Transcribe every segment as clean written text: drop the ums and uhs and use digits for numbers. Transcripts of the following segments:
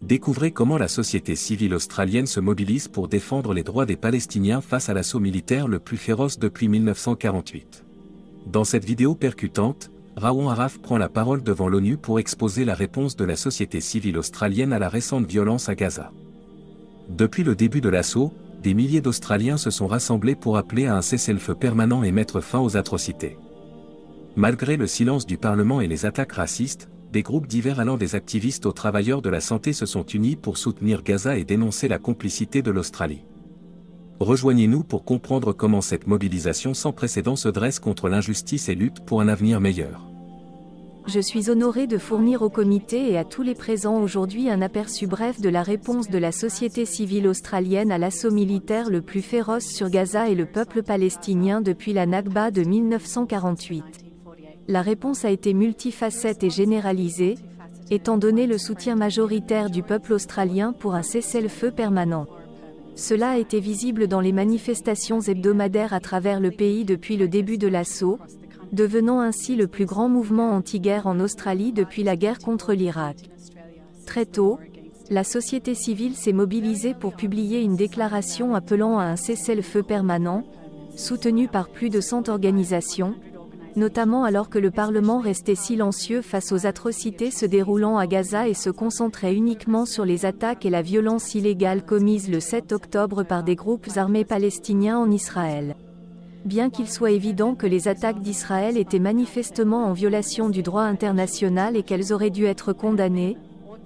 Découvrez comment la société civile australienne se mobilise pour défendre les droits des Palestiniens face à l'assaut militaire le plus féroce depuis 1948. Dans cette vidéo percutante, Rawon Arraf prend la parole devant l'ONU pour exposer la réponse de la société civile australienne à la récente violence à Gaza. Depuis le début de l'assaut, des milliers d'Australiens se sont rassemblés pour appeler à un cessez-le-feu permanent et mettre fin aux atrocités. Malgré le silence du Parlement et les attaques racistes, des groupes divers allant des activistes aux travailleurs de la santé se sont unis pour soutenir Gaza et dénoncer la complicité de l'Australie. Rejoignez-nous pour comprendre comment cette mobilisation sans précédent se dresse contre l'injustice et lutte pour un avenir meilleur. Je suis honoré de fournir au comité et à tous les présents aujourd'hui un aperçu bref de la réponse de la société civile australienne à l'assaut militaire le plus féroce sur Gaza et le peuple palestinien depuis la Nakba de 1948. La réponse a été multifacette et généralisée, étant donné le soutien majoritaire du peuple australien pour un cessez-le-feu permanent. Cela a été visible dans les manifestations hebdomadaires à travers le pays depuis le début de l'assaut, devenant ainsi le plus grand mouvement anti-guerre en Australie depuis la guerre contre l'Irak. Très tôt, la société civile s'est mobilisée pour publier une déclaration appelant à un cessez-le-feu permanent, soutenue par plus de 100 organisations, notamment alors que le Parlement restait silencieux face aux atrocités se déroulant à Gaza et se concentrait uniquement sur les attaques et la violence illégale commise le 7 octobre par des groupes armés palestiniens en Israël. Bien qu'il soit évident que les attaques d'Israël étaient manifestement en violation du droit international et qu'elles auraient dû être condamnées,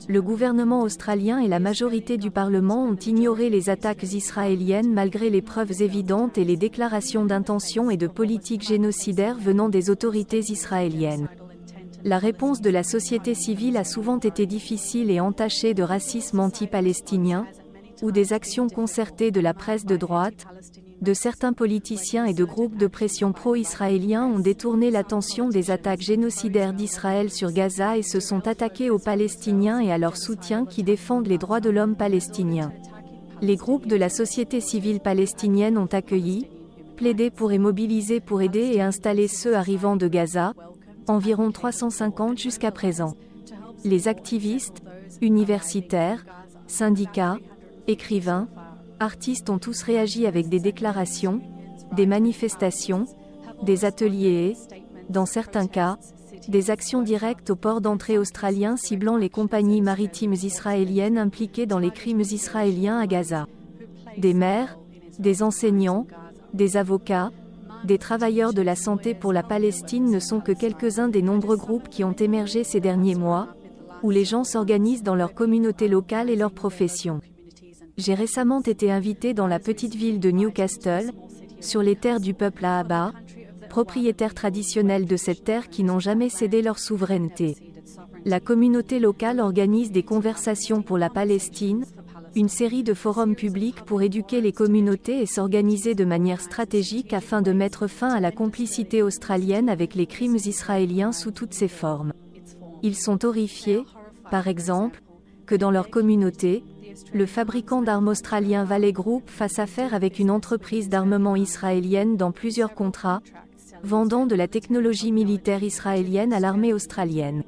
le gouvernement australien et la majorité du Parlement ont ignoré les attaques israéliennes malgré les preuves évidentes et les déclarations d'intention et de politique génocidaire venant des autorités israéliennes. La réponse de la société civile a souvent été difficile et entachée de racisme anti-palestinien, ou des actions concertées de la presse de droite, de certains politiciens et de groupes de pression pro-israéliens ont détourné l'attention des attaques génocidaires d'Israël sur Gaza et se sont attaqués aux Palestiniens et à leurs soutiens qui défendent les droits de l'homme palestinien. Les groupes de la société civile palestinienne ont accueilli, plaidé pour et mobilisé pour aider et installer ceux arrivant de Gaza, environ 350 jusqu'à présent. Les activistes, universitaires, syndicats, écrivains, artistes ont tous réagi avec des déclarations, des manifestations, des ateliers et, dans certains cas, des actions directes au port d'entrée australien ciblant les compagnies maritimes israéliennes impliquées dans les crimes israéliens à Gaza. Des maires, des enseignants, des avocats, des travailleurs de la santé pour la Palestine ne sont que quelques-uns des nombreux groupes qui ont émergé ces derniers mois, où les gens s'organisent dans leur communauté locale et leur profession. J'ai récemment été invité dans la petite ville de Newcastle, sur les terres du peuple Ahaba, propriétaires traditionnels de cette terre qui n'ont jamais cédé leur souveraineté. La communauté locale organise des conversations pour la Palestine, une série de forums publics pour éduquer les communautés et s'organiser de manière stratégique afin de mettre fin à la complicité australienne avec les crimes israéliens sous toutes ses formes. Ils sont horrifiés, par exemple, que dans leur communauté, le fabricant d'armes australien Valley Group fasse affaire avec une entreprise d'armement israélienne dans plusieurs contrats, vendant de la technologie militaire israélienne à l'armée australienne.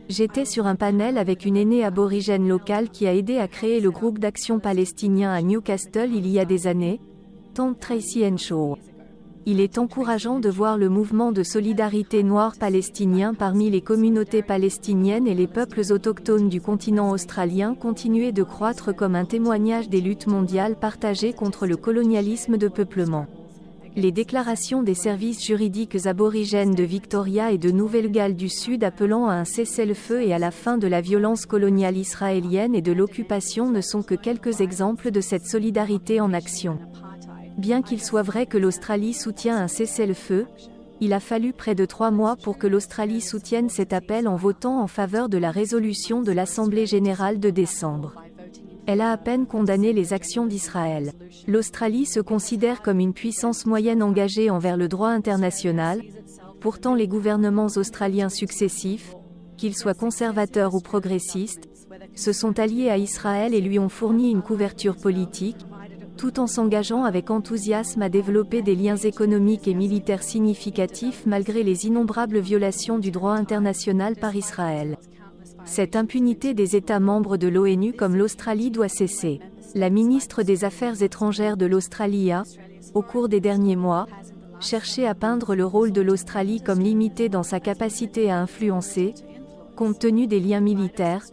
J'étais sur un panel avec une aînée aborigène locale qui a aidé à créer le groupe d'action palestinien à Newcastle il y a des années, Tante Tracy Henshaw. Il est encourageant de voir le mouvement de solidarité noire palestinien parmi les communautés palestiniennes et les peuples autochtones du continent australien continuer de croître comme un témoignage des luttes mondiales partagées contre le colonialisme de peuplement. Les déclarations des services juridiques aborigènes de Victoria et de Nouvelle-Galles du Sud appelant à un cessez-le-feu et à la fin de la violence coloniale israélienne et de l'occupation ne sont que quelques exemples de cette solidarité en action. Bien qu'il soit vrai que l'Australie soutient un cessez-le-feu, il a fallu près de 3 mois pour que l'Australie soutienne cet appel en votant en faveur de la résolution de l'Assemblée générale de décembre. Elle a à peine condamné les actions d'Israël. L'Australie se considère comme une puissance moyenne engagée envers le droit international. Pourtant les gouvernements australiens successifs, qu'ils soient conservateurs ou progressistes, se sont alliés à Israël et lui ont fourni une couverture politique, tout en s'engageant avec enthousiasme à développer des liens économiques et militaires significatifs malgré les innombrables violations du droit international par Israël. Cette impunité des États membres de l'ONU comme l'Australie doit cesser. La ministre des Affaires étrangères de l'Australie a, au cours des derniers mois, cherché à peindre le rôle de l'Australie comme limité dans sa capacité à influencer, compte tenu des liens militaires,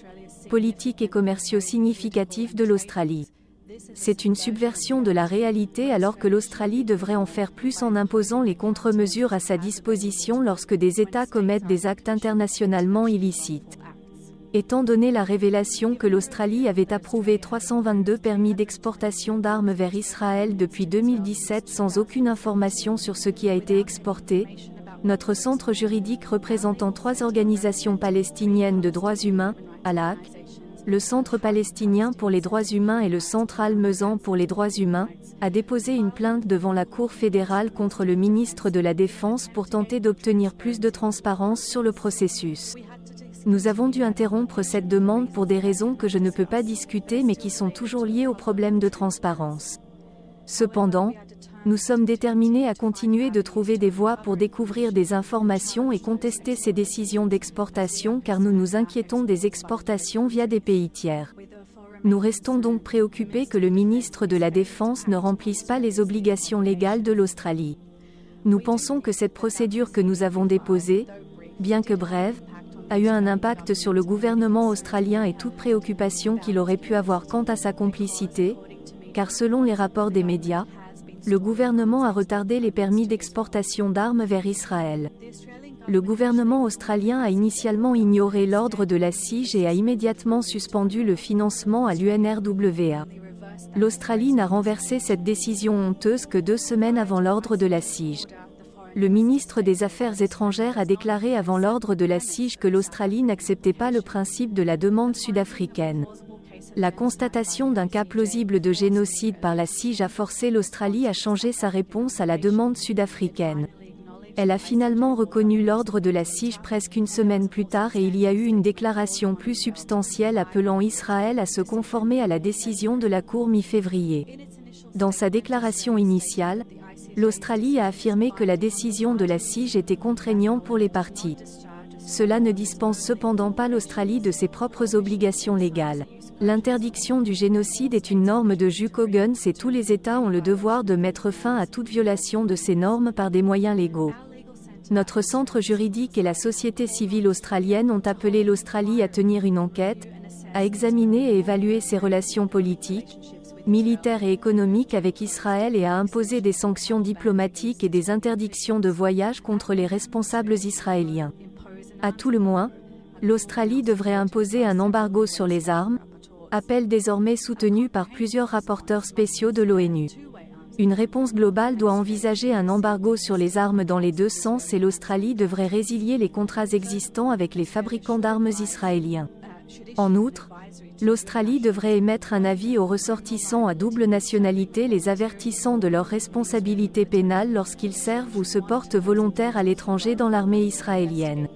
politiques et commerciaux significatifs de l'Australie. C'est une subversion de la réalité alors que l'Australie devrait en faire plus en imposant les contre-mesures à sa disposition lorsque des États commettent des actes internationalement illicites. Étant donné la révélation que l'Australie avait approuvé 322 permis d'exportation d'armes vers Israël depuis 2017 sans aucune information sur ce qui a été exporté, notre centre juridique représentant 3 organisations palestiniennes de droits humains, ALAC, le Centre palestinien pour les droits humains et le Centre Al-Mezan pour les droits humains, a déposé une plainte devant la Cour fédérale contre le ministre de la Défense pour tenter d'obtenir plus de transparence sur le processus. Nous avons dû interrompre cette demande pour des raisons que je ne peux pas discuter mais qui sont toujours liées au problème de transparence. Cependant, nous sommes déterminés à continuer de trouver des voies pour découvrir des informations et contester ces décisions d'exportation car nous nous inquiétons des exportations via des pays tiers. Nous restons donc préoccupés que le ministre de la Défense ne remplisse pas les obligations légales de l'Australie. Nous pensons que cette procédure que nous avons déposée, bien que brève, a eu un impact sur le gouvernement australien et toute préoccupation qu'il aurait pu avoir quant à sa complicité, car selon les rapports des médias, le gouvernement a retardé les permis d'exportation d'armes vers Israël. Le gouvernement australien a initialement ignoré l'ordre de la CIJ et a immédiatement suspendu le financement à l'UNRWA. L'Australie n'a renversé cette décision honteuse que 2 semaines avant l'ordre de la CIJ. Le ministre des Affaires étrangères a déclaré avant l'ordre de la CIJ que l'Australie n'acceptait pas le principe de la demande sud-africaine. La constatation d'un cas plausible de génocide par la CIJ a forcé l'Australie à changer sa réponse à la demande sud-africaine. Elle a finalement reconnu l'ordre de la CIJ presque une semaine plus tard et il y a eu une déclaration plus substantielle appelant Israël à se conformer à la décision de la Cour mi-février. Dans sa déclaration initiale, l'Australie a affirmé que la décision de la CIJ était contraignante pour les parties. Cela ne dispense cependant pas l'Australie de ses propres obligations légales. L'interdiction du génocide est une norme de jus Coggins et tous les États ont le devoir de mettre fin à toute violation de ces normes par des moyens légaux. Notre centre juridique et la société civile australienne ont appelé l'Australie à tenir une enquête, à examiner et évaluer ses relations politiques, militaires et économiques avec Israël et à imposer des sanctions diplomatiques et des interdictions de voyage contre les responsables israéliens. À tout le moins, l'Australie devrait imposer un embargo sur les armes, appel désormais soutenu par plusieurs rapporteurs spéciaux de l'ONU. Une réponse globale doit envisager un embargo sur les armes dans les 2 sens et l'Australie devrait résilier les contrats existants avec les fabricants d'armes israéliens. En outre, l'Australie devrait émettre un avis aux ressortissants à double nationalité les avertissant de leurs responsabilités pénales lorsqu'ils servent ou se portent volontaires à l'étranger dans l'armée israélienne.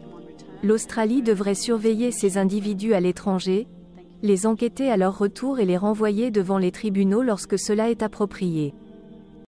L'Australie devrait surveiller ces individus à l'étranger, les enquêter à leur retour et les renvoyer devant les tribunaux lorsque cela est approprié.